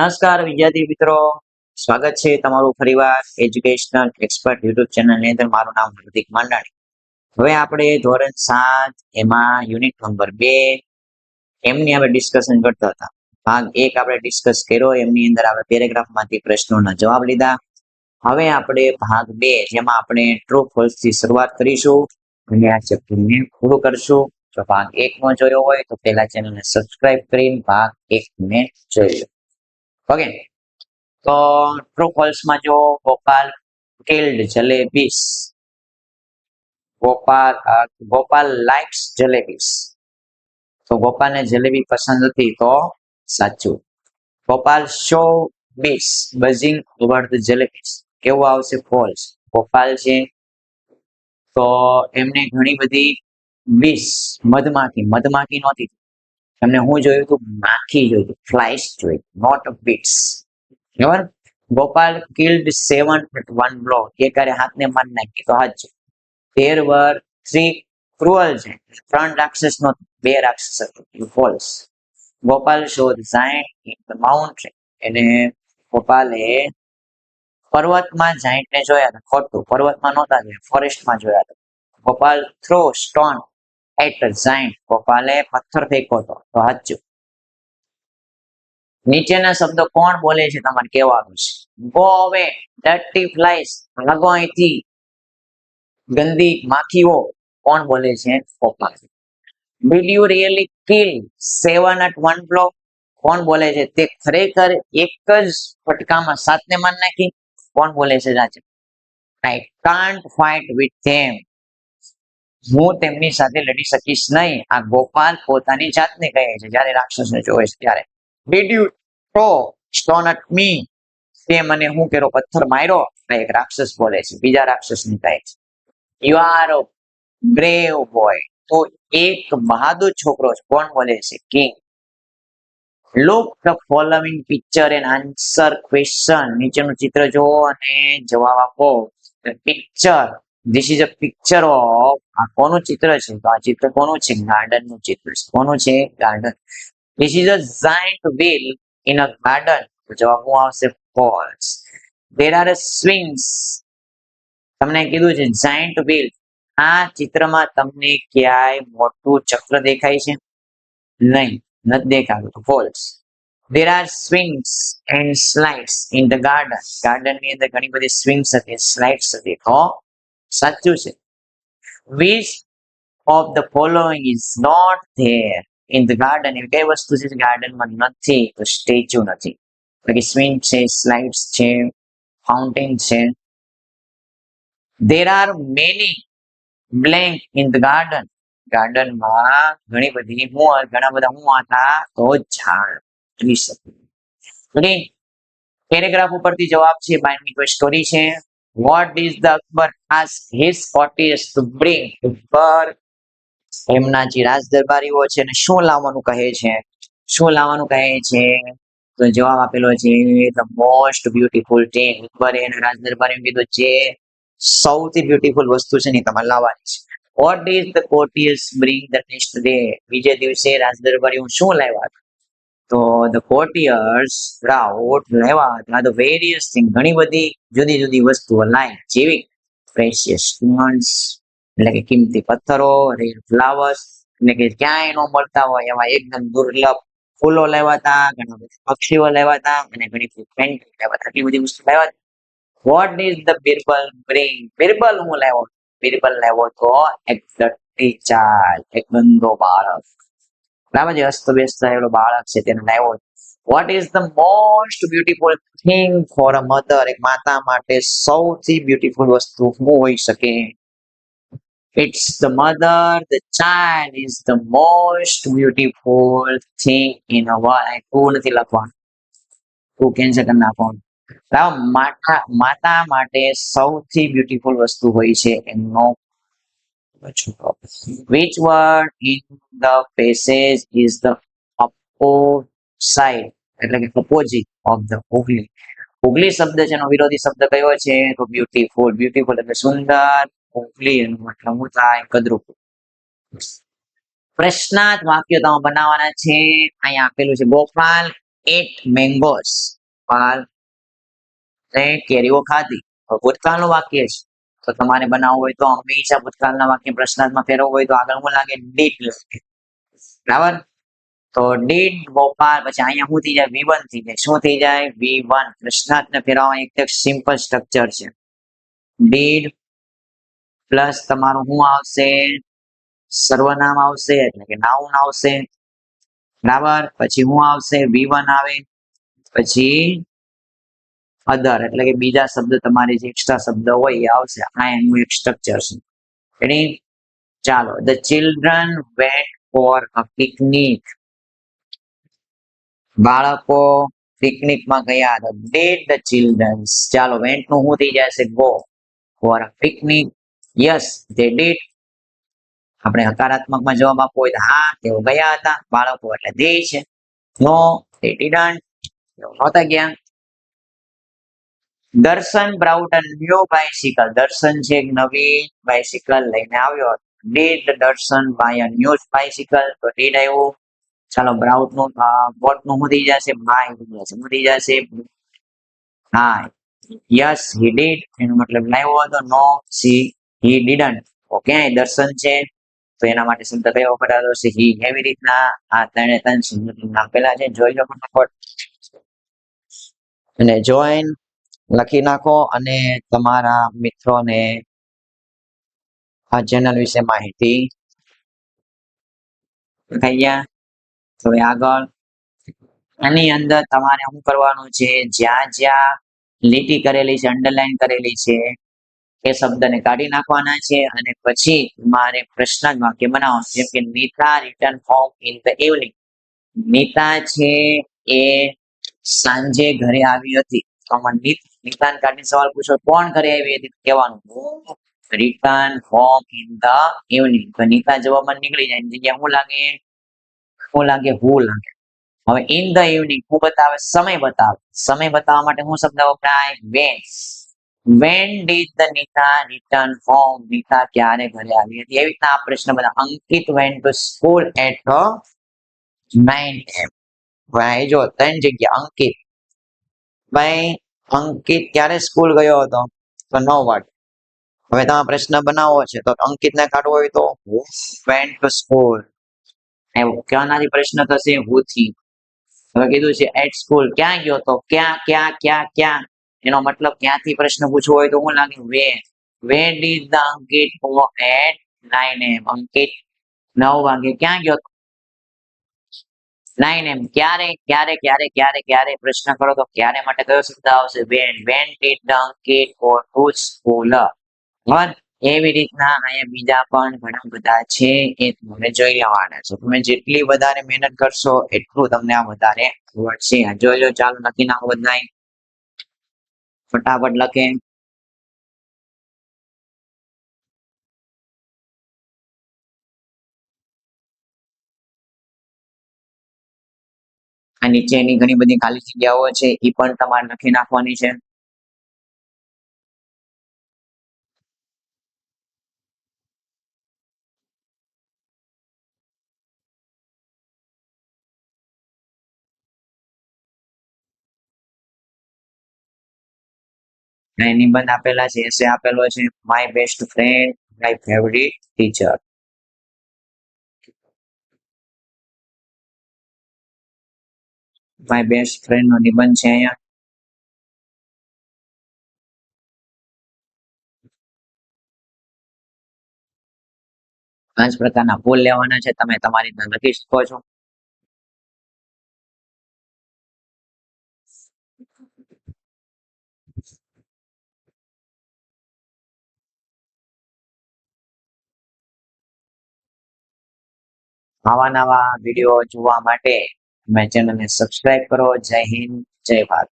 નમસ્કાર વિદ્યાર્થી મિત્રો, સ્વાગત છે તમારું ફરીવાર એજ્યુકેશનલ એક્સપર્ટ યુટ્યુબ ચેનલની અંદર. મારું નામ હાર્દિક માંડાણી. હવે આપણે ધોરણ 7 એમાં યુનિટ નંબર 2 એમની આપણે ડિસ્કશન કરતા હતા. ભાગ 1 આપણે ડિસ્કસ કર્યો, એમની અંદર આપણે પેરેગ્રાફમાંથી પ્રશ્નોના જવાબ લીધા. હવે આપણે ભાગ 2 જેમાં આપણે ટ્રુ ફોલ્સ થી શરૂઆત કરીશું અને આ ચેપ્ટરને પૂરું કરશું. જો ભાગ 1 નો જોયો હોય તો પહેલા ચેનલને સબસ્ક્રાઇબ કરીને ભાગ 1 ને જોઈ લો. ઓકે, તો ટ્રુ ફોલ્સ માં જો ગોપાલ કિલ્ડ જલેબીસ, ગોપાલ લાઇક્સ જલેબીસ, તો ગોપાલને જલેબી પસંદ હતી તો સાચું. Gopal saw bees buzzing over the jalebis, કેવું આવશે? ફોલ્સ. ગોપાલ છે તો એમને ઘણી બધી બીસ મધમાખી નહોતી, એમને હું જોયું હતું? માખી જોયું હતું, ફ્લાઇસ જોયું, નોટ બીટ્સ. બરાબર. Gopal killed 7 at one blow, એકારે હાથને મારી નાખી તો હાચ. There were 3 cruel છે, 3 રાક્ષસ નો 2 રાક્ષસ હતો, false. Gopal showed giant in the mountain, એને ગોપાલે પર્વતમાં જાયન્ટને જોયા હતા, ખોટું. પર્વતમાં નહોતા જોયા, ફોરેસ્ટમાં જોયા હતા. Gopal throw stone at a giant, ગોપાલે પથ્થર ફેંક્યો હતો તો સાચું. નીચેના શબ્દો કોણ બોલે છે તમારે કહેવાનું છે. ગો અવે, ડર્ટી ફ્લાઇઝ, ભાગો અહીંથી, ગંદી માખીઓ, કોણ બોલે છે? Gopal. Did you really kill 7 at one blow, કોણ બોલે છે? તે ખરેખર એક જ ફટકામાં 7 ને મારી નાખી, કોણ બોલે છે? સાચું. I can't fight with them, હું તેમની સાથે લડી શકીશ નહીં, આ ગોપાલ પોતાની જાતને કહે છે જ્યારે રાક્ષસને જોવે છે ત્યારે. Did you throw stone at me, તે મને હું કર્યો? પથ્થર માર્યો, એક રાક્ષસ બોલે છે, બીજા રાક્ષસને કહે છે. You are a brave boy, તો એક બહાદુર છોકરો છે, કોણ બોલે છે? King. Look the following picture and answer question, નીચેનું ચિત્ર જુઓ અને જવાબ આપો. The picture, this is a picture of, આ કોનું ચિત્ર છે? તો આ ચિત્ર કોનું છે? ગાર્ડન નું ચિત્ર છે. કોનું છે? Garden. This is a giant wheel in a garden, તો જવાબ શું આવશે? false. There are swings, તમને કીધું છે giant wheel, આ ચિત્રમાં તમને ક્યાંય મોટું ચક્ર દેખાય છે? નહીં, નથી દેખાતું, તો false. There are swings and slides in the garden, garden ની અંદર ઘણી બધી સ્વિંગ્સ હતી, સ્લાઇડ્સ હતી, તો સાચું છે. Which of the following is not there in the garden, એવી કઈ વસ્તુ છે ગાર્ડનમાં નથી? તો સ્ટેચ્યુ નથી. બાકી સ્વિંગ છે, સ્લાઇડ્સ છે, ફાઉન્ટેન છે. There are many blank in the garden, ગાર્ડનમાં ઘણા બધા હું હતા? તો ઝાડ. પેરેગ્રાફ ઉપરથી જવાબ છે, બાયની કોઈ સ્ટોરી છે. What is the Akbar asked his courtiers to bring, પર એમના જે રાજ દરબારીઓ છે ને શું લાવવાનું કહે છે? શું લાવવાનું કહે છે? તો જવાબ આપેલો છે the most beautiful thing. અકબરે એના રાજ દરબારીને કીધું જે સૌથી બ્યુટીફુલ વસ્તુ છે ને તમારે લાવવાની છે. What did the courtiers bring the next day, બીજે દિવસે રાજ દરબારીઓ શું લાવ્યા હતા? તો the courtiers brought લાવ્યા હતા the various things, ઘણી બધી જુદી જુદી વસ્તુઓ, like જેવી precious stones, એટલે કે કિંમતી પથ્થરો, રેર ફ્લાવર્સ, એટલે કે ક્યાંય ન મળતા હોય એવા એકદમ દુર્લભ ફૂલો લાવ્યા હતા, ઘણા બધા પક્ષીઓ લાવ્યા હતા અને ઘણી બધી પેન્ટિંગ લાવ્યા હતા, આટલી બધી વસ્તુ લાવ્યા. What did the Birbal bring, Birbal હું લાવ્યો? બિરબલ લાવ્યો તો એક dirty child, એક ગંદો બાળક. બરાબર છે, અસ્તવ્યસ્ત થયેલો બાળક છે તેને લાવ્યો. What is the most beautiful thing for a mother, એક માતા માટે સૌથી બ્યુટીફુલ વસ્તુ શું હોઈ શકે? It's the mother, the child is the most beautiful thing in a world. તું નથી લખવાનું, તું કેન્સલ કરી નાખવાનું. માતા માટે સૌથી બ્યુટીફુલ વસ્તુ હોય છે એમનો. Which word in the passage is the opposite, એટલે કે opposite of the ugly? ugly શબ્દ છે એનો વિરોધી શબ્દ કયો છે? તો બ્યુટીફુલ. બ્યુટીફુલ એટલે સુંદર, ugly એનો મતલબ શું થાય? કદરૂપ. પ્રશ્નાર્થ વાક્ય તમે બનાવવાના છે. અહીંયા આપેલું છે ગોપાલ એટ મેંગોસ, કેરીઓ ખાધી. ભૂતકાળનું વાક્ય છે, તો તમારે બનાવવું હોય તો હંમેશા ભૂતકાળના વાક્ય પ્રશ્નાર્થમાં ફેરવવું હોય તો આગળ શું લાગે? ડીડ લાગે. બરાબર. તો ડીડ ગોપાલ, પછી અહીંયા શું થઈ જાય? V1 થઈ જાય. શું થઈ જાય? V1. પ્રશ્નાર્થને ફેરવવા એક સિમ્પલ સ્ટ્રક્ચર છે. ડીડ પ્લસ તમારું શું આવશે? સર્વનામ આવશે, એટલે કે નાઉન આવશે. બરાબર. પછી શું આવશે? V1 આવે. પછી અધર, એટલે કે બીજા શબ્દ, તમારી જે એક્સ્ટ્રા શબ્દ હોય એ આવશે. આ એનું એક સ્ટ્રક્ચર છે. રેડી? ચાલો. The children went for a picnic. બાળકો પિકનિકમાં ગયા હતા. Did the childrens. ચાલો, વેન્ટ નું શું થઈ જશે? Go. For a picnic. Yes they did. આપણે હકારાત્મકમાં જવાબ આપવો હોય તો હા, તેઓ ગયા હતા. બાળકો એટલે ધે છે. નો, ધે ડીડન્ટ. તેઓ નહોતા ગયા. દર્શન બ્રાઉટ અ ન્યૂ બાઇસિકલ. દર્શન છે એક નવી બાઇસિકલ લઈને આવ્યો. ડીડ દર્શન બાય અ ન્યૂ બાઇસિકલ. તો ડીડ આવ્યું. ચાલો, બ્રાઉટ નું વોટ નું શું થઈ જશે? બાય થઈ જશે. શું થઈ જશે? હા. યસ હી ડીડ, એનો મતલબ લાવ્યો હતો. નો, હી ડીડન્ટ. ઓકે, દર્શન છે તો એના માટે શબ્દ કયો વપરાતો છે? હી. એવી રીતના આ ત્રણ શબ્દ આપેલા છે. જોઈ લો ફટાફટ અને જોઈન લખી નાખો અને તમારા મિત્રોને આ ચેનલ વિશે માહિતી થઈ ગયા. તો આગળ આની અંદર તમારે શું કરવાનું છે? જ્યાં જ્યાં લીટી કરેલી છે, અંડરલાઈન કરેલી છે, એ શબ્દને કાઢી નાખવાના છે અને પછી મારે પ્રશ્નાર્થ વાક્ય બનાવવાનું. જેમ કે Nita return home in the evening. Nita છે એ સાંજે ઘરે આવી હતી. તો આમાં નીતાને કાઢીને સવાલ પૂછો, કોણ ઘરે આવી હતી? કહેવાનું return home in the evening. તો નીતા જવાબમાં નીકળી જાય. એની જગ્યાએ શું લાગે? શું લાગે? હુ લાગે. હવે ઇન ધ ઇવનિંગ શું બતાવે? સમય બતાવે. સમય બતાવવા માટે શું શબ્દ વપરાય? When. When did the Nita return home. નીતા ક્યારે ઘરે આવી હતી? એવી રીતના આ પ્રશ્ન બધા. Ankit went to school at 9 am. ભાઈ જો ત્રણ જગ્યા. અંકિત, ભાઈ અંકિત ક્યારે સ્કૂલ ગયો હતો? તો 9 વાગે. હવે તમે પ્રશ્ન બનાવો છે તો અંકિતને કાઢવો હોય તો વેન્ટ ટુ સ્કૂલ. એવું ક્યાંનાથી પ્રશ્ન થશે? હુ થી. હવે કીધું છે એટ સ્કૂલ. ક્યાં ગયો તો? ક્યાં ક્યાં ક્યાં ક્યાં? એનો મતલબ ક્યાંથી પ્રશ્ન પૂછવો હોય તો શું લાગે? Where. Where did the Ankit go at 9 am. Ankit 9 વાગે ક્યાં ગયો? 9 am. ક્યારે ક્યારે ક્યારે ક્યારે ક્યારે પ્રશ્ન કરો તો ક્યારે માટે કયો શબ્દ આવશે? When. When did the Ankit go to school. બરાબર. એવી રીતના અહીંયા બીજા પણ ઘણા બધા છે, એ તમે જોઈ લેવાના છો. તમે જેટલી વધારે મહેનત કરશો એટલું તમને આ વધારે આવડશે. જોઈ લો. ચાલો, લખી નાખો બધાય ફટાફટ લખે. આ નીચેની ઘણી બધી ખાલી જગ્યાઓ છે, એ પણ તમારે લખી નાખવાની છે. અહીં નિબંધ આપેલા છે, એસે આપેલો છે. My best friend, my favourite teacher. My best friend નો નિબંધ છે અહીંયા. 5 પ્રકારના ફૂલ લેવાના છે. તમે તમારી રીતે લખી શકો છો. આવા નવા વિડીયો જોવા માટે તમે ચેનલને સબસ્ક્રાઇબ કરો. જય હિન્દ, જય ભારત.